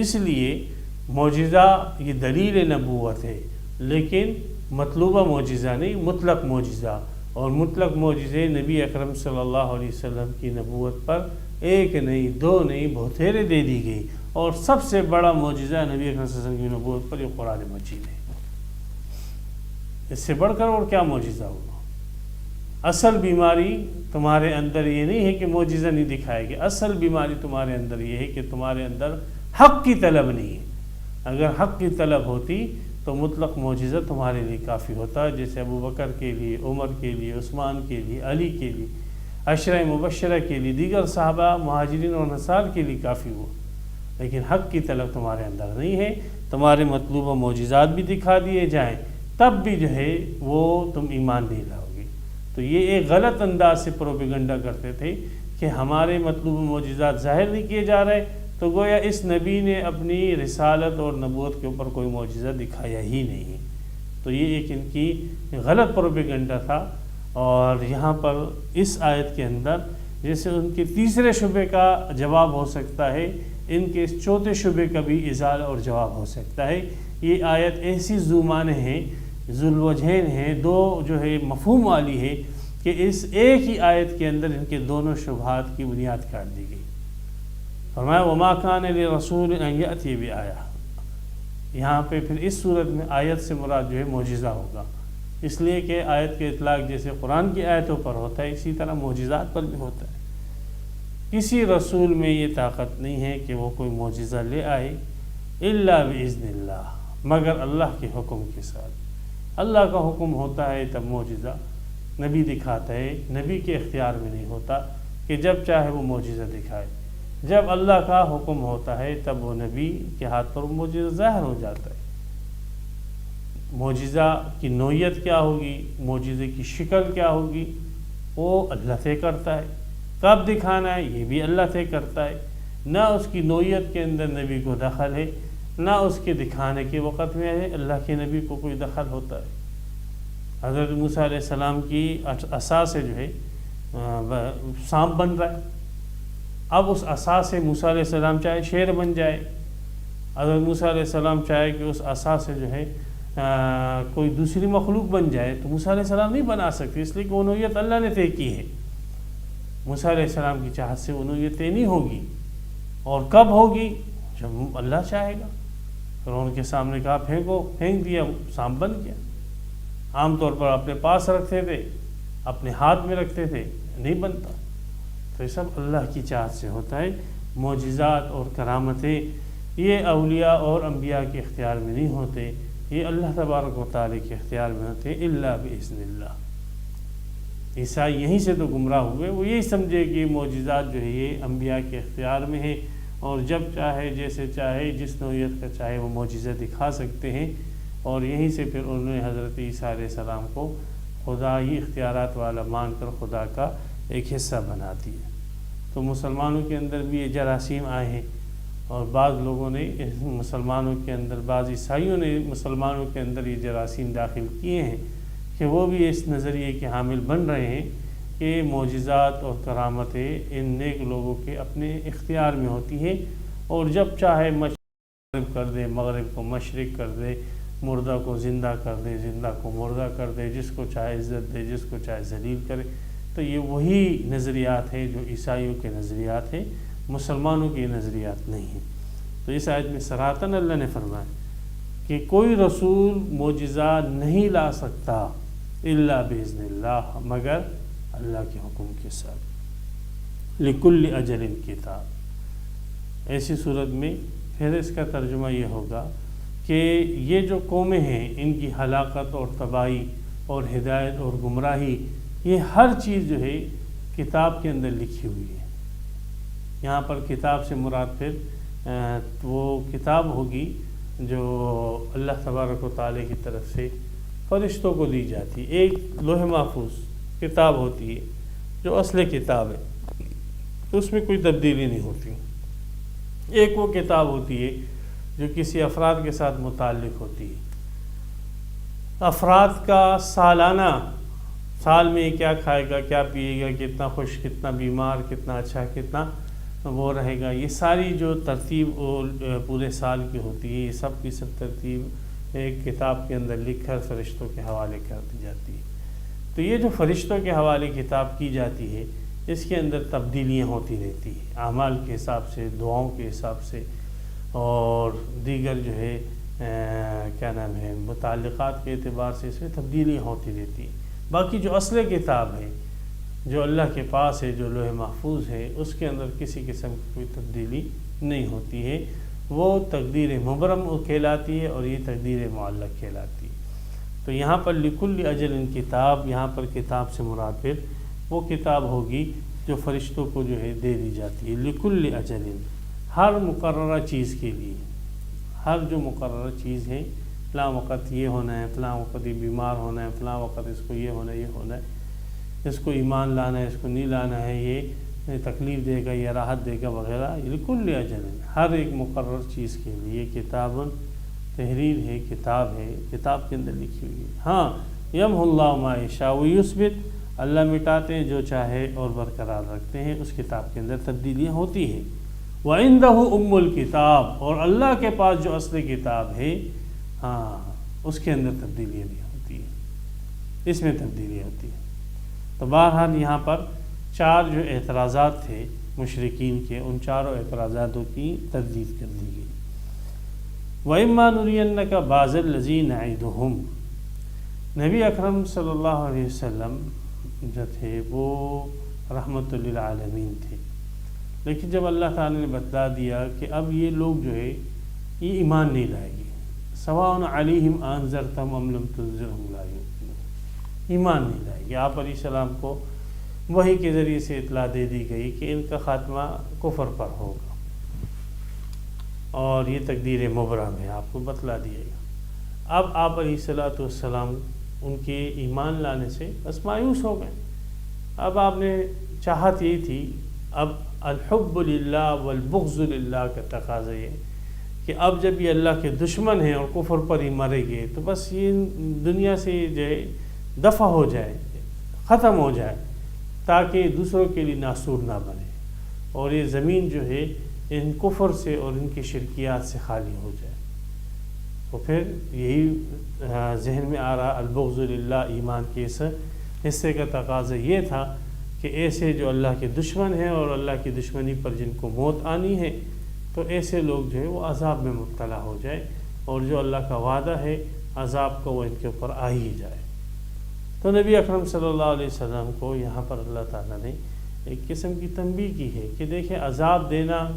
اس لیے معجزہ یہ دلیل نبوت ہے، لیکن مطلوبہ معجزہ نہیں، مطلق معجزہ۔ اور مطلق معجزے نبی اکرم صلی اللہ علیہ وسلم کی نبوت پر ایک نہیں، دو نہیں، بہتیرے دے دی گئی، اور سب سے بڑا معجزہ نبی اکرم صلی اللہ علیہ وسلم کی نبوت پر یہ قرآن مجید ہے۔ اس سے بڑھ کر اور کیا معجزہ ہوگا؟ اصل بیماری تمہارے اندر یہ نہیں ہے کہ معجزہ نہیں دکھائے گی، اصل بیماری تمہارے اندر یہ ہے کہ تمہارے اندر حق کی طلب نہیں ہے۔ اگر حق کی طلب ہوتی تو مطلق معجزہ تمہارے لیے کافی ہوتا، جیسے ابو بکر کے لیے، عمر کے لیے، عثمان کے لیے، علی کے لیے، عشرہ مبشرہ کے لیے، دیگر صحابہ مہاجرین اور انصار کے لیے کافی ہوا۔ لیکن حق کی طلب تمہارے اندر نہیں ہے، تمہارے مطلوبہ معجزات بھی دکھا دیے جائیں تب بھی جو ہے وہ تم ایمان نہیں لاؤ گے۔ تو یہ ایک غلط انداز سے پروپیگنڈا کرتے تھے کہ ہمارے مطلوب معجزات ظاہر نہیں کیے جا رہے، تو گویا اس نبی نے اپنی رسالت اور نبوت کے اوپر کوئی معجزہ دکھایا ہی نہیں۔ تو یہ ایک ان کی غلط پروپیگنڈا تھا۔ اور یہاں پر اس آیت کے اندر جیسے ان کے تیسرے شبے کا جواب ہو سکتا ہے، ان کے اس چوتھے شبے کا بھی ازالہ اور جواب ہو سکتا ہے۔ یہ آیت ایسی ذو معنی ہے، ذو الوجہین ہے، دو جو ہے مفہوم والی ہے کہ اس ایک ہی آیت کے اندر ان کے دونوں شبہات کی بنیاد کاٹ دی گئی۔ فرمایا وما کان لرسول ان یأتی بآیہ، یہاں پہ پھر اس صورت میں آیت سے مراد جو ہے معجزہ ہوگا، اس لیے کہ آیت کے اطلاق جیسے قرآن کی آیتوں پر ہوتا ہے اسی طرح معجزات پر بھی ہوتا ہے۔ کسی رسول میں یہ طاقت نہیں ہے کہ وہ کوئی معجزہ لے آئے الا باذن اللہ، مگر اللہ کے حکم کے ساتھ۔ اللہ کا حکم ہوتا ہے تب معجزہ نبی دکھاتا ہے، نبی کے اختیار میں نہیں ہوتا کہ جب چاہے وہ معجزہ دکھائے۔ جب اللہ کا حکم ہوتا ہے تب وہ نبی کے ہاتھ پر معجزہ ظاہر ہو جاتا ہے۔ معجزہ کی نوعیت کیا ہوگی، معجزے کی شکل کیا ہوگی، وہ اللہ طے کرتا ہے۔ کب دکھانا ہے یہ بھی اللہ طے کرتا ہے۔ نہ اس کی نوعیت کے اندر نبی کو دخل ہے، نہ اس کے دکھانے کے وقت میں ہے اللہ کے نبی کو کوئی دخل ہوتا ہے۔ حضرت موسیٰ علیہ السلام کی عصا سے جو ہے سانپ بن رہا ہے، اب اس عصا سے موسیٰ علیہ السلام چاہے شیر بن جائے، حضرت موسیٰ علیہ السلام چاہے کہ اس عصا سے جو ہے کوئی دوسری مخلوق بن جائے تو موسیٰ علیہ السلام نہیں بنا سکتے، اس لیے کہ وہ نوعیت اللہ نے طے کی ہے۔ موسیٰ علیہ السلام کی چاہت سے وہ نوعیت طے نہیں ہوگی، اور کب ہوگی؟ جب اللہ چاہے گا۔ فرعون کے سامنے کہا پھینکو، پھینک دیا، سانپ بن گیا۔ عام طور پر اپنے پاس رکھتے تھے، اپنے ہاتھ میں رکھتے تھے، نہیں بنتا۔ تو یہ سب اللہ کی چاہت سے ہوتا ہے۔ معجزات اور کرامتیں یہ اولیاء اور انبیاء کے اختیار میں نہیں ہوتے، یہ اللہ تبارک و تعالی کے اختیار میں ہوتے ہیں، الا باذن اللہ۔ عیسائی یہیں سے تو گمراہ ہوئے، وہ یہی سمجھے کہ معجزات جو ہے یہ انبیاء کے اختیار میں ہیں، اور جب چاہے جیسے چاہے جس نوعیت کا چاہے وہ معجزہ دکھا سکتے ہیں، اور یہیں سے پھر انہوں نے حضرت عیسیٰ علیہ السلام کو خدائی اختیارات والا مان کر خدا کا ایک حصہ بنا دیا۔ تو مسلمانوں کے اندر بھی یہ جراثیم آئے ہیں، اور بعض لوگوں نے مسلمانوں کے اندر، بعض عیسائیوں نے مسلمانوں کے اندر یہ جراثیم داخل کیے ہیں کہ وہ بھی اس نظریے کے حامل بن رہے ہیں کہ معجزات اور کرامتیں ان نیک لوگوں کے اپنے اختیار میں ہوتی ہیں، اور جب چاہے مشرق کر دے، مغرب کو مشرق کر دے، مردہ کو زندہ کر دے، زندہ کو مردہ کر دے، جس کو چاہے عزت دے، جس کو چاہے ذلیل کرے۔ تو یہ وہی نظریات ہیں جو عیسائیوں کے نظریات ہیں، مسلمانوں کے نظریات نہیں ہیں۔ تو اس آیت میں صراحتاً اللہ نے فرمایا کہ کوئی رسول معجزہ نہیں لا سکتا الا باذن اللہ، مگر اللہ کے حکم کے ساتھ۔ لکل اجل کتاب، ایسی صورت میں پھر اس کا ترجمہ یہ ہوگا کہ یہ جو قومیں ہیں ان کی ہلاکت اور تباہی اور ہدایت اور گمراہی، یہ ہر چیز جو ہے کتاب کے اندر لکھی ہوئی ہے۔ یہاں پر کتاب سے مراد پھر وہ کتاب ہوگی جو اللہ تبارک و تعالی کی طرف سے فرشتوں کو دی جاتی ہے۔ ایک لوح محفوظ کتاب ہوتی ہے جو اصل کتاب ہے، اس میں کوئی تبدیلی نہیں ہوتی۔ ایک وہ کتاب ہوتی ہے جو کسی افراد کے ساتھ متعلق ہوتی ہے، افراد کا سالانہ، سال میں کیا کھائے گا، کیا پیے گا، کتنا خوش، کتنا بیمار، کتنا اچھا، کتنا وہ رہے گا، یہ ساری جو ترتیب پورے سال کی ہوتی ہے، یہ سب کی سب ترتیب ایک کتاب کے اندر لکھ کر فرشتوں کے حوالے کر دی جاتی ہے۔ تو یہ جو فرشتوں کے حوالے کتاب کی جاتی ہے، اس کے اندر تبدیلیاں ہوتی رہتی ہیں، اعمال کے حساب سے، دعاؤں کے حساب سے، اور دیگر جو ہے کیا نام ہے متعلقات کے اعتبار سے اس میں تبدیلیاں ہوتی رہتی ہیں۔ باقی جو اصل کتاب ہے جو اللہ کے پاس ہے، جو لوح محفوظ ہے، اس کے اندر کسی قسم کی کوئی تبدیلی نہیں ہوتی ہے، وہ تقدیر مبرم کہلاتی ہے اور یہ تقدیر معلق کہلاتی ہے۔ تو یہاں پر لکل اجل کتاب، یہاں پر کتاب سے مراد پھر وہ کتاب ہوگی جو فرشتوں کو جو ہے دے دی جاتی ہے۔ لکل اجل، ہر مقررہ چیز کے لیے، ہر جو مقررہ چیز ہے، فلاں وقت یہ ہونا ہے، فلاں وقت یہ بیمار ہونا ہے، فلاں وقت اس کو یہ ہونا ہے، یہ ہونا ہے، اس کو ایمان لانا ہے، اس کو نہیں لانا ہے، یہ تکلیف دے گا، یہ راحت دے گا وغیرہ، لکل اجل، ہر ایک مقرر چیز کے لیے کتاب تحریر ہے، کتاب ہے، کتاب کے اندر لکھی ہوئی ہے۔ ہاں یمحو اللہ ما یشاء ویثبت، اللہ مٹاتے ہیں جو چاہے اور برقرار رکھتے ہیں، اس کتاب کے اندر تبدیلیاں ہوتی ہیں۔ وَعِندَهُ أُمُّ الْكِتَاب، اور اللہ کے پاس جو اصل کتاب ہے، ہاں اس کے اندر تبدیلیاں بھی ہوتی ہیں، اس میں تبدیلیاں ہوتی ہیں۔ تو بہرحال یہاں پر چار جو اعتراضات تھے مشرکین کے، ان چاروں اعتراضاتوں کی تردید کر دی گئی۔ وَإِمَّا نُرِيَنَّكَ بَعْضَ الَّذِي نَعِدُهُمْ، نبی اکرم صلی اللہ علیہ وسلم جو تھے وہ رحمت للعالمین تھے، لیکن جب اللہ تعالی نے بتلا دیا کہ اب یہ لوگ جو ہے یہ ایمان نہیں لائیں گے، سواء علیہم انذرتہم ام لم تنذرہم لا یؤمنون، ایمان نہیں لائیں گے۔ آپ علیہ السلام کو وحی کے ذریعے سے اطلاع دے دی گئی کہ ان کا خاتمہ کفر پر ہوگا اور یہ تقدیر مبرم ہے، آپ کو بتلا دیا گیا۔ اب آپ علیہ السلام ان کے ایمان لانے سے بس مایوس ہو گئے۔ اب آپ نے چاہت یہی تھی، اب الحب للہ والبغض للہ کا تقاضا یہ کہ اب جب یہ اللہ کے دشمن ہیں اور کفر پر ہی مرے گے تو بس یہ دنیا سے جو ہے دفع ہو جائے، ختم ہو جائے، تاکہ دوسروں کے لیے ناسور نہ بنے اور یہ زمین جو ہے ان کفر سے اور ان کی شرکیات سے خالی ہو جائے۔ تو پھر یہی ذہن میں آ رہا البغض للہ، ایمان کے اس حصے کا تقاضا یہ تھا کہ ایسے جو اللہ کے دشمن ہیں اور اللہ کی دشمنی پر جن کو موت آنی ہے، تو ایسے لوگ جو ہے وہ عذاب میں مبتلا ہو جائے اور جو اللہ کا وعدہ ہے عذاب کا وہ ان کے اوپر آ ہی جائے۔ تو نبی اکرم صلی اللہ علیہ وسلم کو یہاں پر اللہ تعالیٰ نے ایک قسم کی تنبیہ کی ہے کہ دیکھیں عذاب دینا،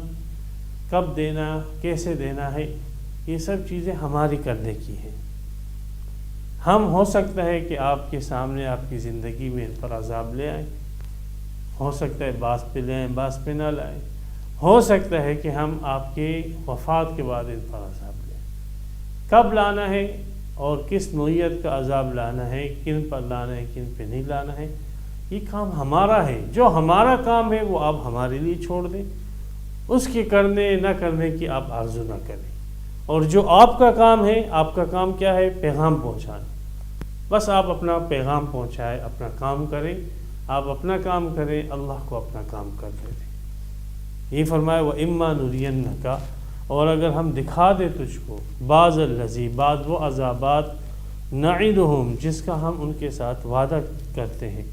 کب دینا، کیسے دینا ہے، یہ سب چیزیں ہماری کرنے کی ہیں۔ ہم ہو سکتا ہے کہ آپ کے سامنے آپ کی زندگی میں ان پر عذاب لے آئیں، ہو سکتا ہے بعض پہ لے آئیں، بعض پہ نہ لائیں، ہو سکتا ہے کہ ہم آپ کے وفات کے بعد ان پر عذاب لیں۔ کب لانا ہے اور کس نوعیت کا عذاب لانا ہے، کن پر لانا ہے، کن پہ نہیں لانا ہے، یہ کام ہمارا ہے۔ جو ہمارا کام ہے وہ آپ ہمارے لیے چھوڑ دیں، اس کے کرنے نہ کرنے کی آپ آرزو نہ کریں، اور جو آپ کا کام ہے، آپ کا کام کیا ہے؟ پیغام پہنچانا۔ بس آپ اپنا پیغام پہنچائیں، اپنا کام کریں، آپ اپنا کام کریں، اللہ کو اپنا کام کرنے دیں۔ یہ فرمایا وَإِمَّا نُرِيَنَّكَ، اور اگر ہم دکھا دیں تجھ کو بعض الذی، بعض وہ عذابات نعدہم جس کا ہم ان کے ساتھ وعدہ کرتے ہیں،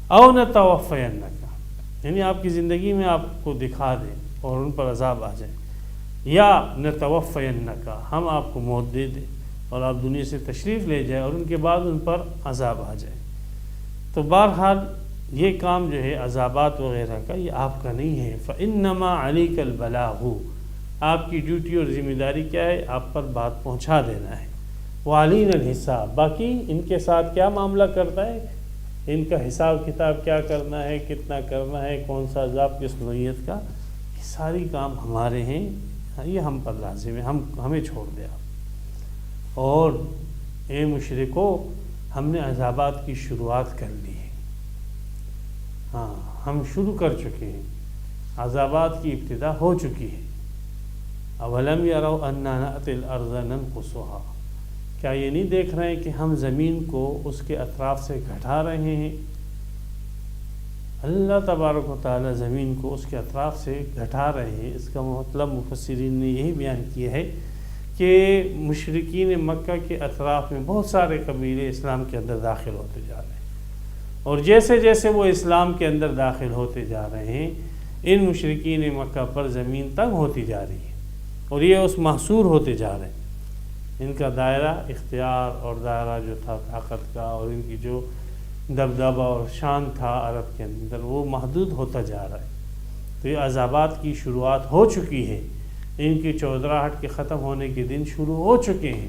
او نتوفینک، یعنی آپ کی زندگی میں آپ کو دکھا دیں اور ان پر عذاب آ جائے، یا نتوفینک، ہم آپ کو موت دے دیں اور آپ دنیا سے تشریف لے جائیں اور ان کے بعد ان پر عذاب آ جائے۔ تو بہرحال یہ کام جو ہے عذابات وغیرہ کا یہ آپ کا نہیں ہے۔ فإنما علیک البلاغ، آپ کی ڈیوٹی اور ذمہ داری کیا ہے؟ آپ پر بات پہنچا دینا ہے۔ وعلینا الحساب، باقی ان کے ساتھ کیا معاملہ کرتا ہے، ان کا حساب کتاب کیا کرنا ہے، کتنا کرنا ہے، کون سا عذاب کس نوعیت کا، یہ ساری کام ہمارے ہیں، یہ ہم پر لازم ہے، ہمیں چھوڑ دیں آپ۔ اور اے مشرکو، ہم نے عذابات کی شروعات کر لی ہے، ہاں ہم شروع کر چکے ہیں، عذابات کی ابتدا ہو چکی ہے۔ اولم یروا انا نأتی الارض ننقصها، کیا یہ نہیں دیکھ رہے ہیں کہ ہم زمین کو اس کے اطراف سے گھٹا رہے ہیں؟ اللہ تبارک و تعالی زمین کو اس کے اطراف سے گھٹا رہے ہیں۔ اس کا مطلب مفسرین نے یہی بیان کیا ہے کہ مشرکین مکہ کے اطراف میں بہت سارے قبیلے اسلام کے اندر داخل ہوتے جا رہے ہیں، اور جیسے جیسے وہ اسلام کے اندر داخل ہوتے جا رہے ہیں، ان مشرکین مکہ پر زمین تنگ ہوتی جا رہی ہے، اور یہ اس محصور ہوتے جا رہے ہیں۔ ان کا دائرہ اختیار اور دائرہ جو تھا طاقت کا اور ان کی جو دبدبہ اور شان تھا عرب کے اندر وہ محدود ہوتا جا رہا ہے۔ تو یہ عذابات کی شروعات ہو چکی ہے، ان کی چودراہٹ کے ختم ہونے کے دن شروع ہو چکے ہیں۔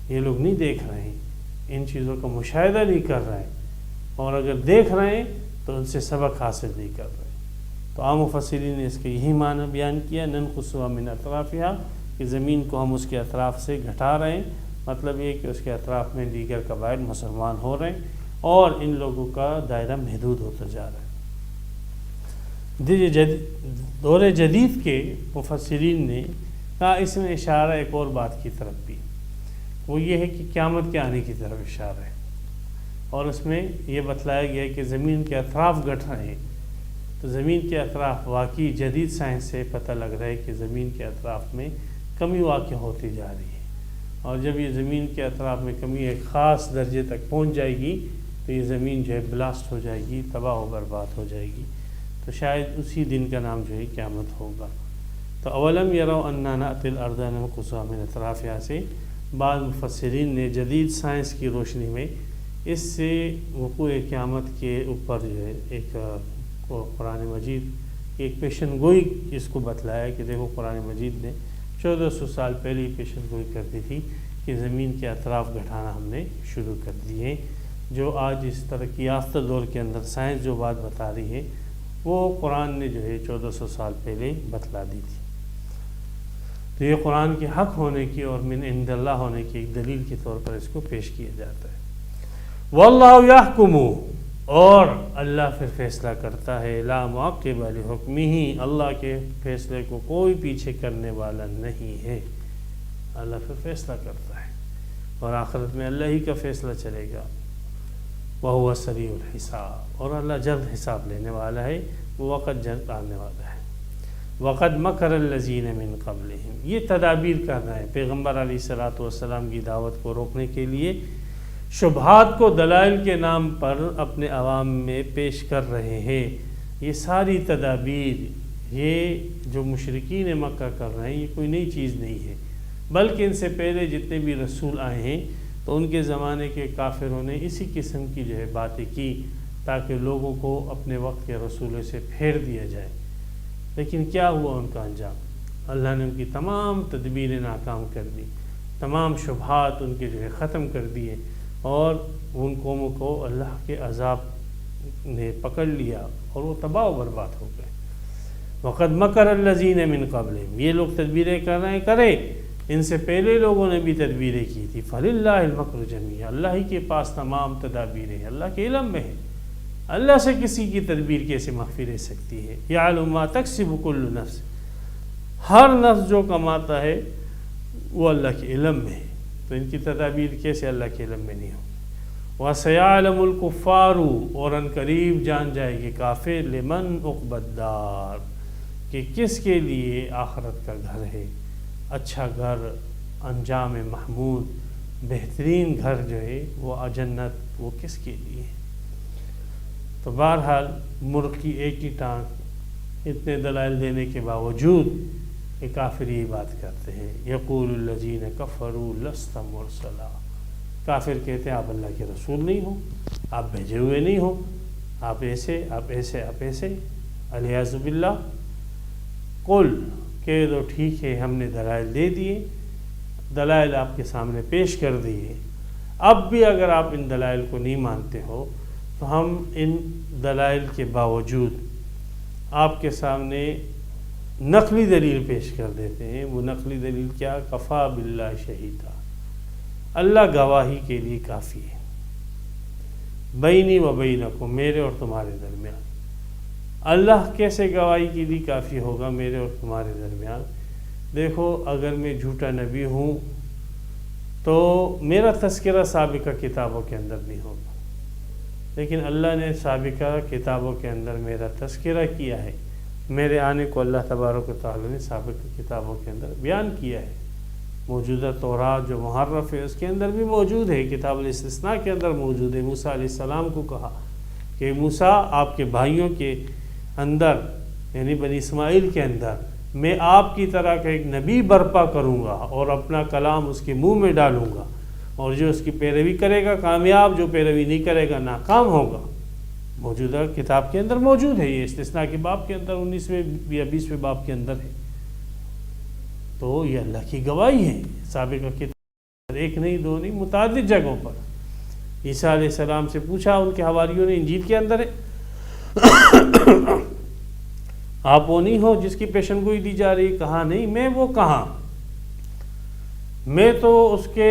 یہ لوگ نہیں دیکھ رہے ہیں، ان چیزوں کا مشاہدہ نہیں کر رہے ہیں، اور اگر دیکھ رہے ہیں تو ان سے سبق حاصل نہیں کر رہے۔ تو عام مفسرین نے اس کا یہی معنی بیان کیا، ننقصها من اطرافها، کہ زمین کو ہم اس کے اطراف سے گھٹا رہے ہیں، مطلب یہ کہ اس کے اطراف میں دیگر قبائل مسلمان ہو رہے ہیں اور ان لوگوں کا دائرہ محدود ہوتا جا رہا ہے۔ دور جدید کے مفسرین نے کہا اس میں اشارہ ایک اور بات کی طرف بھی، وہ یہ ہے کہ قیامت کے آنے کی طرف اشارہ ہے، اور اس میں یہ بتلایا گیا کہ زمین کے اطراف گھٹ رہے ہیں۔ تو زمین کے اطراف واقعی جدید سائنس سے پتہ لگ رہا ہے کہ زمین کے اطراف میں کمی واقع ہوتی جا رہی ہے، اور جب یہ زمین کے اطراف میں کمی ایک خاص درجے تک پہنچ جائے گی تو یہ زمین جو ہے بلاسٹ ہو جائے گی، تباہ و برباد ہو جائے گی۔ تو شاید اسی دن کا نام جو ہے قیامت ہوگا۔ تو اولم یروا انا نأتی الارض ننقصها من اطرافها سے بعض مفسرین نے جدید سائنس کی روشنی میں اس سے وقوع قیامت کے اوپر جو ہے ایک قرآن مجید ایک پیشن گوئی اس کو بتلایا کہ دیکھو قرآن مجید نے 1400 سال پہلے ہی پیشن گوئی کر دی تھی کہ زمین کے اطراف گھٹانا ہم نے شروع کر دیے۔ جو آج اس ترقی یافتہ دور کے اندر سائنس جو بات بتا رہی ہے وہ قرآن نے جو ہے 1400 سال پہلے بتلا دی تھی۔ تو یہ قرآن کے حق ہونے کی اور من عند اللہ ہونے کی ایک دلیل کے طور پر اس کو پیش کیا جاتا ہے۔ واللہ یحکم، اور اللہ پھر فیصلہ کرتا ہے، لا معقب لحکمہ، اللہ کے فیصلے کو کوئی پیچھے کرنے والا نہیں ہے۔ اللہ پھر فیصلہ کرتا ہے اور آخرت میں اللہ ہی کا فیصلہ چلے گا۔ وَهُوَ سَرِيعُ الْحِسَابِ، اور اللہ جلد حساب لینے والا ہے، وہ وقت جلد آنے والا ہے۔ وَقَدْ مَكَرَ الَّذِينَ مِن قَبْلِهِمْ، یہ تدابیر کر رہے ہیں پیغمبر علیہ الصلوۃ والسلام کی دعوت کو روکنے کے لیے، شبہات کو دلائل کے نام پر اپنے عوام میں پیش کر رہے ہیں۔ یہ ساری تدابیر یہ جو مشرکین مکہ کر رہے ہیں یہ کوئی نئی چیز نہیں ہے، بلکہ ان سے پہلے جتنے بھی رسول آئے ہیں تو ان کے زمانے کے کافروں نے اسی قسم کی جو ہے باتیں کی تاکہ لوگوں کو اپنے وقت کے رسولوں سے پھیر دیا جائے۔ لیکن کیا ہوا ان کا انجام؟ اللہ نے ان کی تمام تدبیریں ناکام کر دی، تمام شبہات ان کے جو ہے ختم کر دیے، اور ان قوموں کو اللہ کے عذاب نے پکڑ لیا اور وہ تباہ و برباد ہو گئے۔ وَقَدْ مَكَرَ الَّذِينَ مِن قَبْلِهِمْ، یہ لوگ تدبیریں کر رہے ہیں، کرے، ان سے پہلے لوگوں نے بھی تدبیریں کی تھی۔ فَلِلَّهِ الْمَكْرُ جَمِيعًا، اللہ ہی کے پاس تمام تدابیریں ہیں، اللہ کے علم میں ہے۔ اللہ سے کسی کی تدبیر کیسے مخفی رہ سکتی ہے؟ يَعْلَمُ مَا تَكْسِبُ كُلُّ نَفْسٍ، ہر نفس جو کماتا ہے وہ اللہ کے علم میں ہے، تو ان کی تدابیر کیسے اللہ کے علم میں نہیں ہو؟ وَسَيَعْلَمُ الْكُفَّارُ، اور ان قریب جان جائے گی کافر، لِمَنْ عُقْبَى الدَّارِ، کہ کس کے لیے آخرت کا گھر ہے، اچھا گھر، انجام محمود، بہترین گھر جو ہے وہ جنت، وہ کس کے لیے ہے؟ تو بہرحال مرغ کی ایک ہی ٹانگ، اتنے دلائل دینے کے باوجود کہ کافر یہ بات کرتے ہیں، یقول الذین کفروا لست مرسلا، کافر کہتے ہیں آپ اللہ کے رسول نہیں ہو، آپ بھیجے ہوئے نہیں ہو، آپ ایسے آپ ایسے آپ ایسے، الیاذ باللہ۔ قل، کہہ دو ٹھیک ہے ہم نے دلائل دے دیے، دلائل آپ کے سامنے پیش کر دیے، اب بھی اگر آپ ان دلائل کو نہیں مانتے ہو تو ہم ان دلائل کے باوجود آپ کے سامنے نقلی دلیل پیش کر دیتے ہیں۔ وہ نقلی دلیل کیا؟ کفا باللہ شہیدا، اللہ گواہی کے لیے کافی ہے، بینی و بینکم، میرے اور تمہارے درمیان۔ اللہ کیسے گواہی کے لیے کافی ہوگا میرے اور تمہارے درمیان؟ دیکھو، اگر میں جھوٹا نبی ہوں تو میرا تذکرہ سابقہ کتابوں کے اندر نہیں ہوگا، لیکن اللہ نے سابقہ کتابوں کے اندر میرا تذکرہ کیا ہے، میرے آنے کو اللہ تبارک و تعالی نے سابقہ کتابوں کے اندر بیان کیا ہے۔ موجودہ تورات جو محرف ہے اس کے اندر بھی موجود ہے، کتاب الاستثناء کے اندر موجود ہے۔ موسیٰ علیہ السلام کو کہا کہ موسیٰ آپ کے بھائیوں کے اندر، یعنی بنی اسماعیل کے اندر میں آپ کی طرح کا ایک نبی برپا کروں گا اور اپنا کلام اس کے منہ میں ڈالوں گا، اور جو اس کی پیروی کرے گا کامیاب، جو پیروی نہیں کرے گا ناکام ہوگا۔ موجودہ کتاب کے اندر موجود ہے، یہ استثناء کے باب کے اندر 19ویں یا 20ویں باب کے اندر ہے۔ تو یہ اللہ کی گواہی ہے سابقہ کتاب، ایک نہیں دو نہیں، متعدد جگہوں پر۔ عیسیٰ علیہ السلام سے پوچھا ان کے حواریوں نے، انجیل کے اندر ہے، آپ وہ نہیں ہو جس کی پیشن گوئی دی جا رہی؟ کہا نہیں، میں وہ کہاں، میں تو اس کے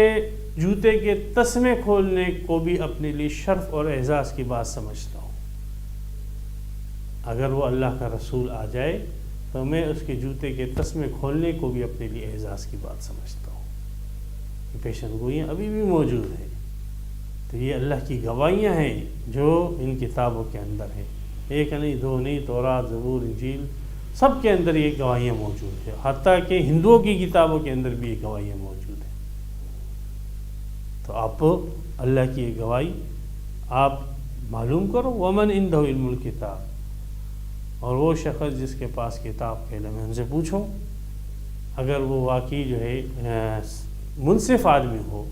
جوتے کے تسمے کھولنے کو بھی اپنے لیے شرف اور اعزاز کی بات سمجھتا ہوں۔ اگر وہ اللہ کا رسول آ جائے تو میں اس کے جوتے کے تسمے کھولنے کو بھی اپنے لیے اعزاز کی بات سمجھتا ہوں۔ یہ پیشن گوئیاں ابھی بھی موجود ہیں۔ تو یہ اللہ کی گواہیاں ہیں جو ان کتابوں کے اندر ہیں، ایک نہیں دو نہیں، تورات، زبور، انجیل، سب کے اندر یہ گواہیاں موجود ہیں، حتیٰ کہ ہندوؤں کی کتابوں کے اندر بھی یہ گواہیاں موجود ہیں۔ تو آپ اللہ کی یہ گواہی آپ معلوم کرو۔ ومن عنده علم الکتاب، اور وہ شخص جس کے پاس کتاب کا علم ہے ان سے پوچھو۔ اگر وہ واقعی جو ہے منصف آدمی ہو،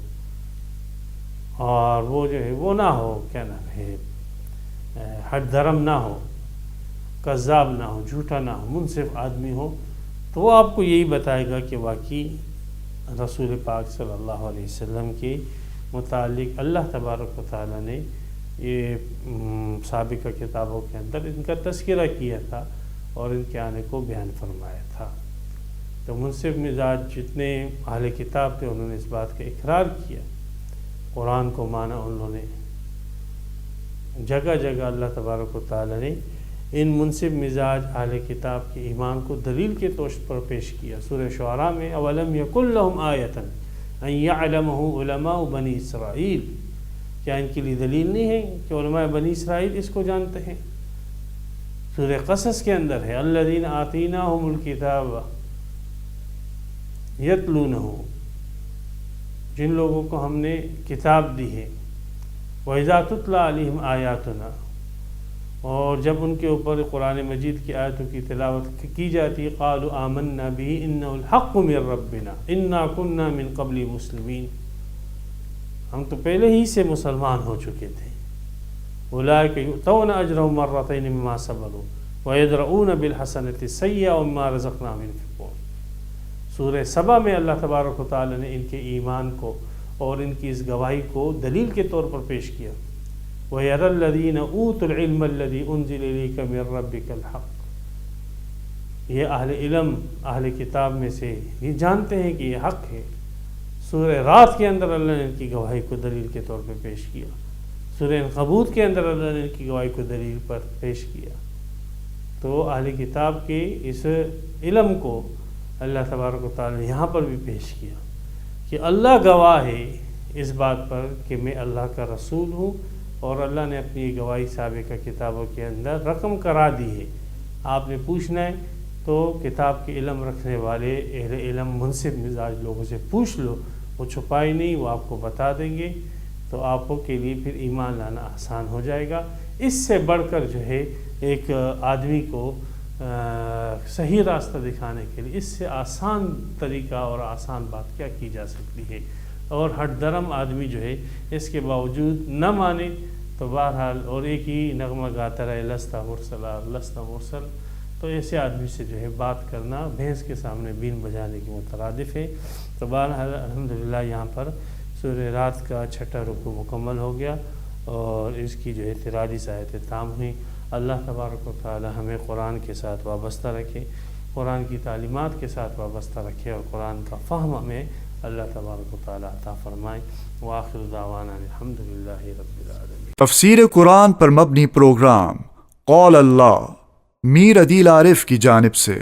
اور وہ جو ہے وہ نہ ہو، کیا نام ہے، حد درم نہ ہو، کذاب نہ ہو، جھوٹا نہ ہو، منصف آدمی ہو، تو وہ آپ کو یہی بتائے گا کہ واقعی رسول پاک صلی اللہ علیہ وسلم کے متعلق اللہ تبارک و تعالیٰ نے یہ سابقہ کتابوں کے اندر ان کا تذکرہ کیا تھا اور ان کے آنے کو بیان فرمایا تھا۔ تو منصف مزاج جتنے اہل کتاب تھے انہوں نے اس بات کا اقرار کیا، قرآن کو مانا انہوں نے۔ جگہ جگہ اللہ تبارک و تعالیٰ نے ان منصف مزاج اہل کتاب کے ایمان کو دلیل کے طور پر پیش کیا۔ سورہ شعراء میں اولم یکن لہم آیۃ ان یعلمہ علماء بنی اسرائیل، کیا ان کے لیے دلیل نہیں ہے کہ علماء بنی اسرائیل اس کو جانتے ہیں؟ سورہ قصص کے اندر ہے الذین آتیناہم الکتاب یتلونہ، جن لوگوں کو ہم نے کتاب دی ہے، وَإِذَا تُتْلَى عَلَيْهِمْ آيَاتُنَا، اور جب ان کے اوپر قرآن مجید کی آیتوں کی تلاوت کی جاتی، قَالُوا آمَنَّا بِهِ إِنَّهُ الْحَقُّ مِن رَّبِّنَا إِنَّا كُنَّا مِن قَبْلِ مُسْلِمِينَ، ہم تو پہلے ہی سے مسلمان ہو چکے تھے۔ أُولَٰئِكَ يُؤْتَوْنَ أَجْرَهُم مَّرَّتَيْنِ مِمَّا صَبَرُوا وَيَدْرَؤُونَ بِالْحَسَنَةِ السَّيِّئَةَ وَمِمَّا رَزَقْنَاهُمْ يُنفِقُونَ۔ سورہ سبا میں اللہ تبارک و تعالی نے ان کے ایمان کو اور ان کی اس گواہی کو دلیل کے طور پر پیش کیا۔ وَيَرَى الَّذِينَ أُوتُوا الْعِلْمَ الَّذِي أُنزِلَ إِلَيْكَ مِن رَّبِّكَ الْحَقُّ، یہ اہل علم اہل کتاب میں سے یہ جانتے ہیں کہ یہ حق ہے۔ سورہ رات کے اندر اللہ نے ان کی گواہی کو دلیل کے طور پر پیش کیا۔ سورہ عنکبوت کے اندر اللہ نے ان کی گواہی کو دلیل پر پیش کیا۔ تو اہل کتاب کے اس علم کو اللہ تبارک و تعالی نے یہاں پر بھی پیش کیا کہ اللہ گواہ ہے اس بات پر کہ میں اللہ کا رسول ہوں، اور اللہ نے اپنی یہ گواہی سابقہ کتابوں کے اندر رقم کرا دی ہے۔ آپ نے پوچھنا ہے تو کتاب کے علم رکھنے والے اہل علم منصف مزاج لوگوں سے پوچھ لو، وہ چھپائی نہیں، وہ آپ کو بتا دیں گے، تو آپ کے لیے پھر ایمان لانا آسان ہو جائے گا۔ اس سے بڑھ کر جو ہے ایک آدمی کو صحیح راستہ دکھانے کے لیے اس سے آسان طریقہ اور آسان بات کیا کی جا سکتی ہے؟ اور ہٹ درم آدمی جو ہے اس کے باوجود نہ مانے تو بہرحال اور ایک ہی نغمہ گاتا رہے لست مرسلا لست مرسل، تو ایسے آدمی سے جو ہے بات کرنا بھینس کے سامنے بین بجانے کے مترادف ہے۔ تو بہرحال الحمدللہ یہاں پر سورہ رات کا 6واں رکوع مکمل ہو گیا اور اس کی جو ہے 43 آیتیں تام ہوئیں۔ اللہ تبارک و تعالی ہمیں قرآن کے ساتھ وابستہ رکھے، قرآن کی تعلیمات کے ساتھ وابستہ رکھے، اور قرآن کا فہم ہمیں اللہ تبارک و تعالی عطا فرمائے۔ وآخر دعوانا الحمدللہ رب العالمین۔ تفسیر قرآن پر مبنی پروگرام قول اللہ میر عدیل عارف کی جانب سے